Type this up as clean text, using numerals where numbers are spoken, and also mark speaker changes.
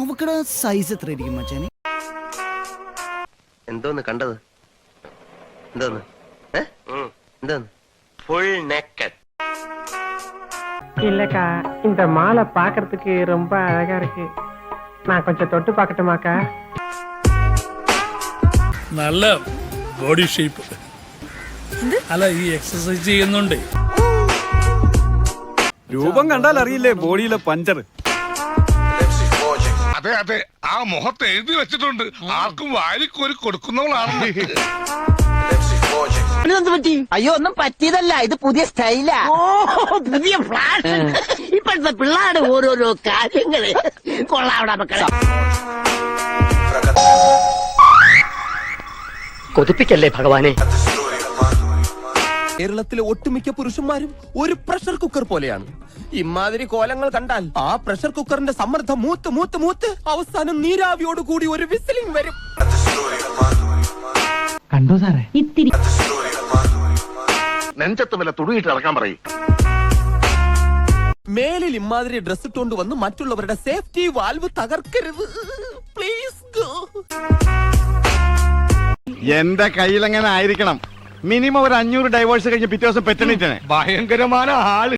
Speaker 1: അവക്കടെ size എത്ര ഇരിക്കും മച്ചാനെ?
Speaker 2: എന്തോന്ന് കണ്ടത്? എന്തോന്ന് എന്തോന്ന്? Full naked.
Speaker 3: இல்லக்கா இந்த மாலை பாக்குறதுக்கு ரொம்ப அழகா இருக்கு. நான் கொஞ்சம் தொட்டு பார்க்கட்டுமாக்கா?
Speaker 4: നല്ല ബോഡി ഷേപ്പ്. അല്ല ഈ എക്സസൈസ് ചെയ്യുന്നുണ്ട്.
Speaker 5: രൂപം കണ്ടാൽ അറിയില്ലേ ബോഡിയിലെ പഞ്ചർ.
Speaker 6: അതെ അതെ, ആ മുഖത്ത് എഴുതി വെച്ചിട്ടുണ്ട് ആർക്കും വാരിക്കോരി കൊടുക്കുന്നവളാണ്.
Speaker 7: അയ്യോ ഒന്നും പറ്റിയതല്ല, ഇത് പുതിയ സ്റ്റൈലാ. പുതിയ ഫ്ലാഷ്. ഇപ്പോഴത്തെ പിള്ളേരുടെ ഓരോരോ കാര്യങ്ങള് കൊള്ളാവിടെ മക്കളെ. കൊതിപ്പിക്കല്ലേ ഭഗവാനെ.
Speaker 2: കേരളത്തിലെ ഒട്ടുമിക്ക പുരുഷന്മാരും ഒരു പ്രഷർ കുക്കർ പോലെയാണ്. ഇമാതിരി കോലങ്ങൾ കണ്ടാൽ ആ പ്രഷർ കുക്കറിന്റെ സമ്മർദ്ദം മൂത്ത് മൂത്ത് മൂത്ത് അവസാനം നീരാവിയോട് കൂടി ഒരു വിസിലിംഗ് വരും.
Speaker 3: കണ്ടോ സാറേ?
Speaker 7: ഇത്തിരി
Speaker 6: നെഞ്ചത്ത് വല്ല തുണിയിട്ട് ഇറക്കാൻ പറയും.
Speaker 2: മേലിൽ ഇമാതിരി ഡ്രസ് ഇട്ടുകൊണ്ട് വന്ന് മറ്റുള്ളവരുടെ സേഫ്റ്റി വാൽവ് തകർക്കരുത്. Please go.
Speaker 5: എന്റെ കയ്യിൽ എങ്ങനെ ആയിരിക്കണം? മിനിമം ഒരു 500 ഡൈവേഴ്സ് കഴിഞ്ഞ് പിറ്റേ ദിവസം പെറ്റണിട്ടാണ്.
Speaker 6: ഭയങ്കരമായ ആള്.